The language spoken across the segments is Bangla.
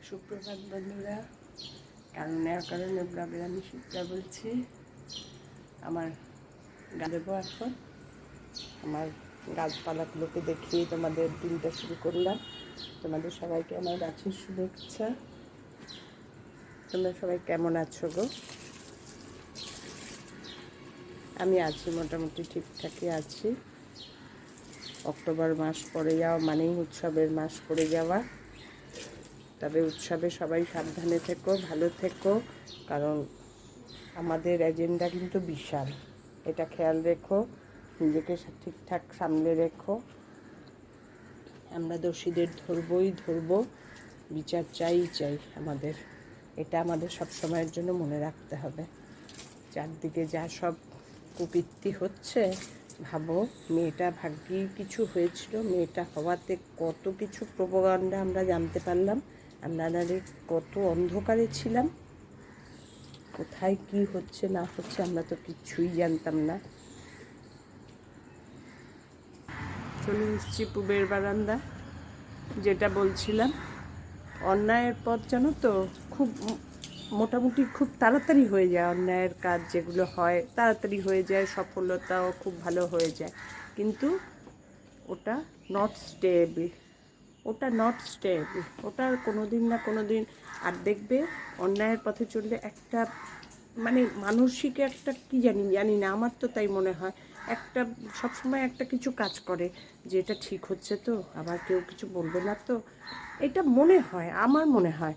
সুপ্রভাত বন্ধুরা। কারণে ব্লগের আমি শিক্ষা বলছি। আমার দেবো এখন আমার গাছপালাগুলোকে দেখিয়ে তোমাদের দিনটা শুরু করলাম। তোমাদের সবাইকে আমার গাছের শুভেচ্ছা। তোমরা সবাই কেমন আছো গো? আমি আছি, মোটামুটি ঠিকঠাকই আছি। অক্টোবর মাস পড়ে যাওয়া মানেই উৎসবের মাস পড়ে যাওয়া। তবে উৎসবে সবাই সাবধানে থেকো, ভালো থেকো, কারণ আমাদের এজেন্ডা কিন্তু বিশাল। এটা খেয়াল রেখো, নিজেকে ঠিকঠাক সামলে রেখো। আমরা দোষীদের ধরবো, বিচার চাই আমাদের। এটা আমাদের সব সময়ের জন্য মনে রাখতে হবে। চারদিকে যা সব কুকীর্তি হচ্ছে, ভাবো মেয়েটা ভাগ্যে কিছু হয়েছিল, মেয়েটা হওয়াতে কত কিছু প্রোপাগান্ডা আমরা জানতে পারলাম। আমরা কত অন্ধকারে ছিলাম, কোথায় কি হচ্ছে না হচ্ছে আমরা তো কিছুই জানতাম না। চলে এসেছি পুবের বারান্দা। যেটা বলছিলাম, অন্যায়ের পথ জানো তো খুব মোটামুটি খুব তাড়াতাড়ি হয়ে যায়। অন্যায়ের কাজ যেগুলো হয় তাড়াতাড়ি হয়ে যায়, সফলতাও খুব ভালো হয়ে যায়, কিন্তু ওটা নট স্টেবল। ওটা কোনো দিন না কোনো দিন। আর দেখবে অন্যায়ের পথে চললে একটা মানে মানসিক একটা কি জানি না, আমার তো তাই মনে হয়, একটা সবসময় একটা কিছু কাজ করে যে এটা ঠিক হচ্ছে তো, আবার কেউ কিছু বলবে না তো, এটা মনে হয়, আমার মনে হয়।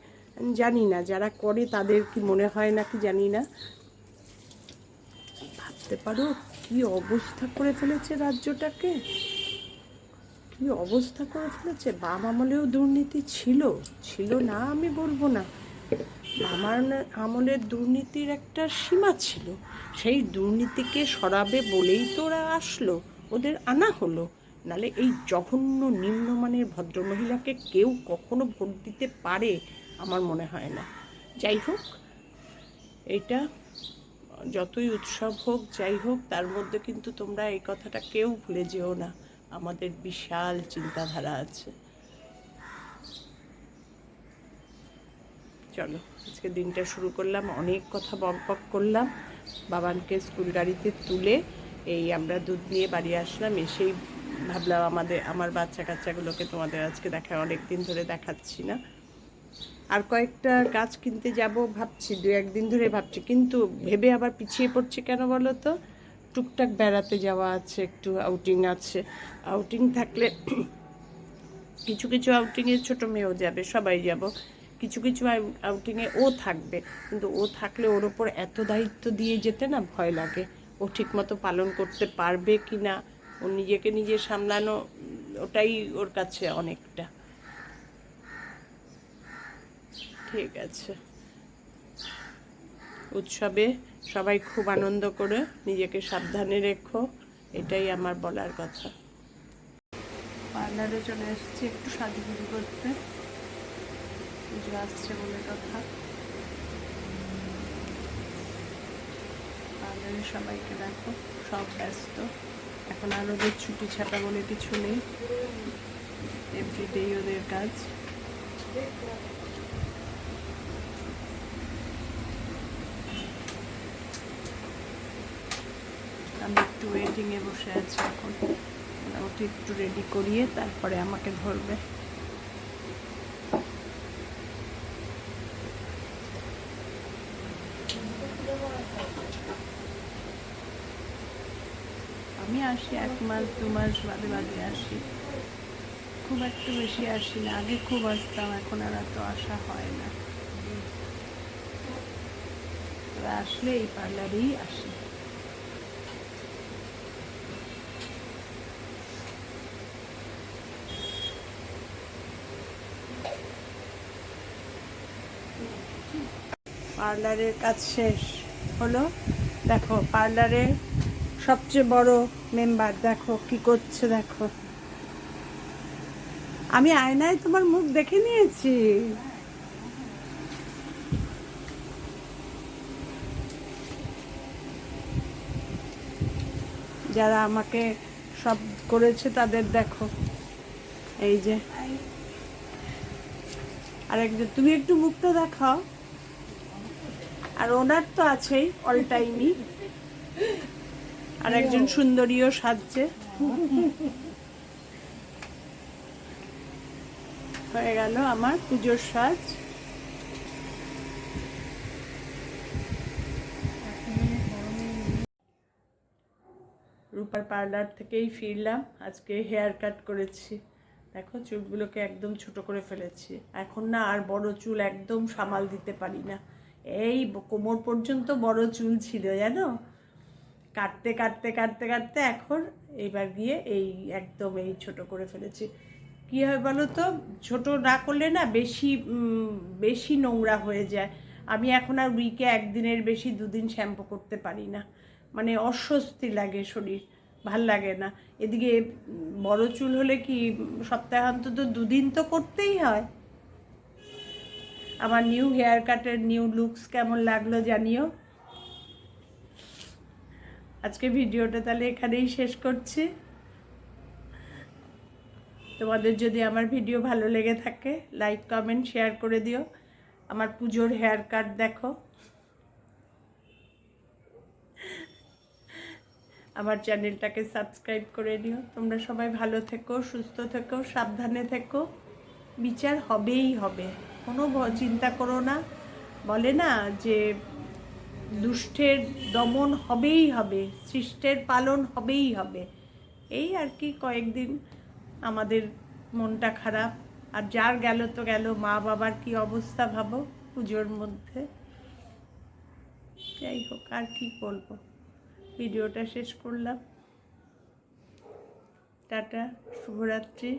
জানি না যারা করে তাদের কি মনে হয় না কি জানি না। ভাবতে পারো কি অবস্থা করে ফেলেছে রাজ্যটাকে, কি অবস্থা করে ফেলেছে। বাম আমলেও দুর্নীতি ছিল না আমি বলবো না। আমার আমলের দুর্নীতির একটা সীমা ছিল, সেই দুর্নীতিকে সরাবে বলেই তো ওরা আসলো, ওদের আনা হলো। নালে এই জঘন্য নিম্নমানের ভদ্রমহিলাকে কেউ কখনো ভোট দিতে পারে আমার মনে হয় না। যাই হোক, এইটা যতই উৎসব হোক যাই হোক, তার মধ্যে কিন্তু তোমরা এই কথাটা কেউ ভুলে যেও না, আমাদের বিশাল চিন্তাধারা আছে। চলো আজকে দিনটা শুরু করলাম, অনেক কথা বকবক করলাম। বাবানকে স্কুল গাড়িতে তুলে এই আমরা দুধ নিয়ে বাড়ি আসলাম। এসেই ভাবলাম আমার বাচ্চা কাচ্চাগুলোকে তোমাদের আজকে অনেক দিন ধরে দেখাচ্ছি না। আর কয়েকটা গাছ কিনতে যাব ভাবছি, 2-1 দিন ধরে ভাবছি, কিন্তু ভেবে আবার পিছিয়ে পড়ছি। কেন বলো তো? টুকটাক বেড়াতে যাওয়া আছে, একটু আউটিং আছে। আউটিং থাকলে কিছু কিছু আউটিংয়ে ছোটো মেয়েও যাবে, সবাই যাব। কিছু কিছু আউটিংয়ে ও থাকবে, কিন্তু ও থাকলে ওর ওপর এত দায়িত্ব দিয়ে যেতে না ভয় লাগে। ও ঠিকমতো পালন করতে পারবে কি না, ও নিজেকে নিজে সামলানো, ওটাই ওর কাছে অনেকটা। ঠিক আছে, উৎসবে সবাই খুব আনন্দ করে, নিজেকে সাবধানে রেখো, এটাই আমার বলার কথা। পার্লারে চলে এসেছি একটু সাজুগুজু করতে, পুজো আসছে বলে কথা। পার্লারে সবাইকে দেখো, সব ব্যস্ত এখন। আর ওদের ছুটি ছাটা বলে কিছু নেই, এভরিডেই ওদের কাজ। আমি একটু ওয়েটিংয়ে বসে আছি এখন, ওটা একটু রেডি করিয়ে তারপরে আমাকে ধরবে। আমি আসি 1 মাস 2 মাস বাদে আসি, খুব একটা বেশি আসি না। আগে খুব আসতাম, এখন আর এত আসা হয় না। তবে আসলে এই পার্লারেই আসি। পার্লারের কাজ শেষ হলো। দেখো পার্লারে সবচেয়ে বড় মেম্বার দেখো কি করছে, দেখো আমি আয়নায় তোমার মুখ দেখে নিয়েছি। যারা আমাকে সব করেছে তাদের দেখো, এই যে আর একজন, তুমি একটু মুখটা দেখাও। আর ওনার তো আছেই অল টাইমই। আর একজন সুন্দরীও সাজছে। হয়ে গেল আমার পুজোর সাজ। রূপার পার্লার থেকেই ফিরলাম। আজকে হেয়ার কাট করেছি। দেখো চুলগুলোকে একদম ছোট করে ফেলেছি। এখন না আর বড় চুল একদম সামাল দিতে পারি না। এই কোমর পর্যন্ত বড় চুল ছিল জানো, কাটতে কাটতে কাটতে কাটতে এখন এইবার গিয়ে এই একদম এই ছোট করে ফেলেছি। কী হয় বলো তো, ছোট না করলে না বেশি বেশি নোংরা হয়ে যায়। আমি এখন আর উইকে একদিনের বেশি 2 দিন শ্যাম্পু করতে পারি না, মানে অস্বস্তি লাগে শরীর, ভাল লাগে না। এদিকে বড় চুল হলে কি সপ্তাহে অন্তত 2 দিন তো করতেই হয়। আমার নিউ হেয়ার কাটের নিউ লুকস কেমন লাগলো জানিও। আজকে ভিডিওটা তাহলে এখানেই শেষ করছি। তোমাদের যদি আমার ভিডিও ভালো লেগে থাকে লাইক কমেন্ট শেয়ার করে দিও। আমার পুজোর হেয়ার কাট দেখো। আমার চ্যানেলটাকে সাবস্ক্রাইব করে নিও। তোমরা সবাই ভালো থেকো, সুস্থ থেকো, সাবধানে থেকো। বিচার হবেই হবে, কোনো চিন্তা করো না। বলে না যে দুষ্টের দমন হবেই হবে, শিষ্টের পালন হবেই হবে। এই আর কি কয়েকদিন আমাদের মনটা খারাপ। আর যার গেল তো গেল, মা বাবার কি অবস্থা ভাবো পুজোর মধ্যে। যাই হোক, আর কি বলবো, ভিডিওটা শেষ করলাম। টাটা, শুভরাত্রি।